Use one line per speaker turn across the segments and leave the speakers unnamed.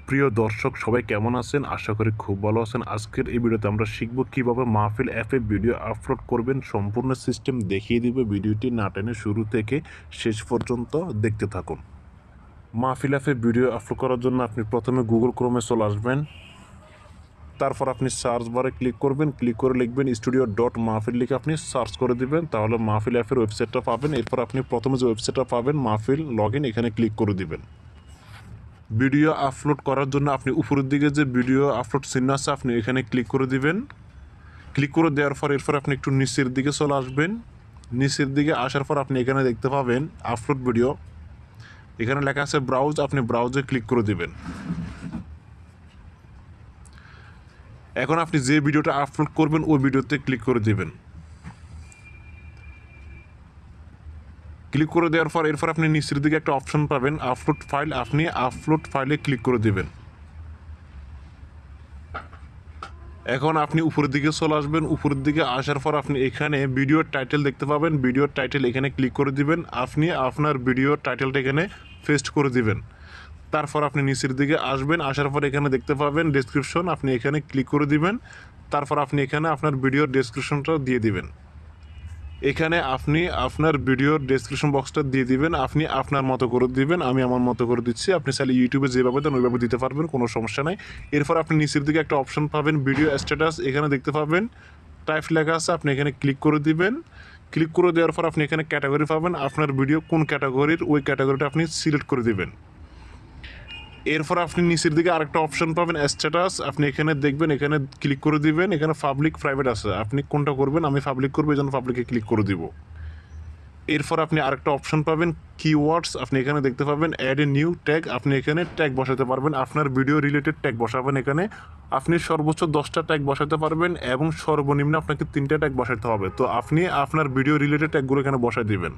প্রিয় দর্শক সবাই কেমন আছেন? আশা করি খুব ভালো আছেন। আজকের এই ভিডিওতে আমরা শিখব কিভাবে মাহফিল অ্যাপে ভিডিও আপলোড করবেন। সম্পূর্ণ সিস্টেম দেখিয়ে দিবে। ভিডিওটি না টেনে শুরু থেকে শেষ পর্যন্ত দেখতে থাকুন। মাহফিল অ্যাপে ভিডিও আপলোড করার জন্য আপনি প্রথমে গুগল ক্রোমে চলে আসবেন। তারপর আপনি সার্চ বারে ক্লিক করবেন, ক্লিক করে লিখবেন studio.mahfil লিখে আপনি সার্চ করে দিবেন, তাহলে মাহফিল অ্যাপের ওয়েবসাইটটা পাবেন। এরপর আপনি প্রথমে যে ওয়েবসাইটটা পাবেন মাহফিল লগইন, এখানে ক্লিক করে দিবেন। ভিডিও আপলোড করার জন্য আপনি উপরের দিকে যে ভিডিও আপলোড চিহ্ন আছে আপনি এখানে ক্লিক করে দিবেন। ক্লিক করে দেওয়ার পর এরপর আপনি একটু নিচের দিকে চলে আসবেন। নিচের দিকে আসার পর আপনি এখানে দেখতে পাবেন আপলোড ভিডিও, এখানে লেখা আছে ব্রাউজ, আপনি ব্রাউজে ক্লিক করে দিবেন। এখন আপনি যে ভিডিওটা আপলোড করবেন ওই ভিডিওতে ক্লিক করে দিবেন। ক্লিক করে দেওয়ার পর এরপর আপনি নিচের দিকে একটা অপশন পাবেন আপলোড ফাইল, আপনি আপলোড ফাইলে ক্লিক করে দিবেন। এখন আপনি উপরের দিকে চলে আসবেন। উপরের দিকে আসার পর আপনি এখানে ভিডিওর টাইটেল দেখতে পাবেন। ভিডিওর টাইটেল এখানে ক্লিক করে দিবেন। আপনি আপনার ভিডিওর টাইটেলটা এখানে পেস্ট করে দিবেন। তারপর আপনি নিচের দিকে আসবেন। আসার পর এখানে দেখতে পাবেন ডেসক্রিপশন, আপনি এখানে ক্লিক করে দিবেন। তারপর আপনি এখানে আপনার ভিডিওর ডেসক্রিপশনটা দিয়ে দিবেন। এখানে আপনি আপনার ভিডিওর ডেসক্রিপশন বক্সটা দিয়ে দিবেন। আপনি আপনার মতো করে দিবেন, আমি আমার মতো করে দিচ্ছি। আপনি চাইলে ইউটিউবে যেভাবে দেন ওইভাবে দিতে পারবেন, কোনো সমস্যা নাই। এরপর আপনি নিচের দিকে একটা অপশন পাবেন ভিডিও স্ট্যাটাস, এখানে দেখতে পাবেন টাইপ লেখা আছে, আপনি এখানে ক্লিক করে দিবেন। ক্লিক করে দেওয়ার পর আপনি এখানে ক্যাটাগরি পাবেন, আপনার ভিডিও কোন ক্যাটাগরির ওই ক্যাটাগরিটা আপনি সিলেক্ট করে দিবেন। এরপর আপনি নিচের দিকে আরেকটা অপশন পাবেন স্ট্যাটাস, আপনি এখানে দেখবেন, এখানে ক্লিক করে দিবেন। এখানে পাবলিক প্রাইভেট আছে, আপনি কোনটা করবেন? আমি পাবলিক করবো, এই জন্য পাবলিকে ক্লিক করে দিব। এরপর আপনি আরেকটা অপশন পাবেন কিওয়ার্ডস, আপনি এখানে দেখতে পাবেন অ্যাড এ নিউ ট্যাগ, আপনি এখানে ট্যাগ বসাতে পারবেন, আপনার ভিডিও রিলেটেড ট্যাগ বসাবেন। এখানে আপনি সর্বোচ্চ 10টা ট্যাগ বসাতে পারবেন এবং সর্বনিম্ন আপনাকে 3টা ট্যাগ বসাতে হবে। তো আপনি আপনার ভিডিও রিলেটেড ট্যাগগুলো এখানে বসায় দিবেন।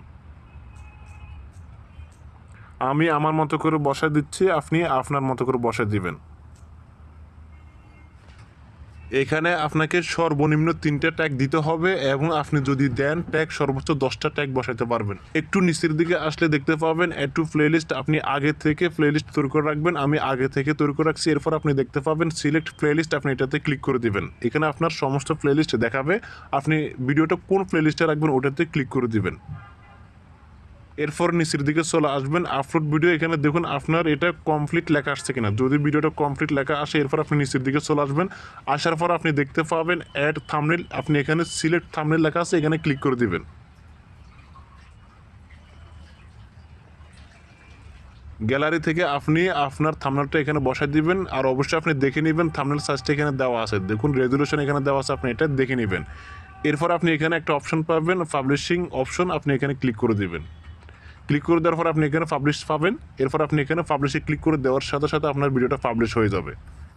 আমি আমার মতো করে বসায় দিচ্ছি, আপনি আপনার মতো করে বসায় দিবেন। এখানে আপনাকে সর্বনিম্ন 3টা ট্যাগ দিতে হবে এবং আপনি যদি দেন ট্যাগ সর্বোচ্চ 10টা ট্যাগ বসাতে পারবেন। একটু নিচের দিকে আসলে দেখতে পাবেন অ্যাড টু প্লেলিস্ট, আপনি আগে থেকে প্লেলিস্ট তৈরি করে রাখবেন। আমি আগে থেকে তৈরি করে রাখছি। এরপর আপনি দেখতে পাবেন সিলেক্ট প্লেলিস্ট, আপনি এটাতে ক্লিক করে দিবেন। এখানে আপনার সমস্ত প্লেলিস্ট দেখাবে, আপনি ভিডিওটা কোন প্লেলিস্টে রাখবেন ওটাতে ক্লিক করে দিবেন। এরপর নিচের দিকে চলে আসবেন আপলোড ভিডিও, এখানে দেখুন আপনার এটা কমপ্লিট লেখা আসছে কিনা। যদি ভিডিওটা কমপ্লিট লেখা আসে এরপর আপনি নিচের দিকে চলে আসবেন। আসার পর আপনি দেখতে পাবেন অ্যাড থাম্বনেল, আপনি এখানে সিলেক্ট থাম্বনেল লেখা আছে, এখানে ক্লিক করে দিবেন। গ্যালারি থেকে আপনি আপনার থাম্বনেলটা এখানে বসায় দিবেন। আর অবশ্যই আপনি দেখে নেবেন থাম্বনেল সাইজটা এখানে দেওয়া আছে, দেখুন রেজুলেশন এখানে দেওয়া আছে, আপনি এটা দেখে নেবেন। এরপর আপনি এখানে একটা অপশন পাবেন পাবলিশিং অপশন, আপনি এখানে ক্লিক করে দিবেন। ক্লিক করে দেওয়ার পর আপনি এখানে পাবলিশ পাবেন। এরপর আপনি এখানে পাবলিশে ক্লিক করে দেওয়ার সাথে সাথে আপনার ভিডিওটা পাবলিশ হয়ে যাবে।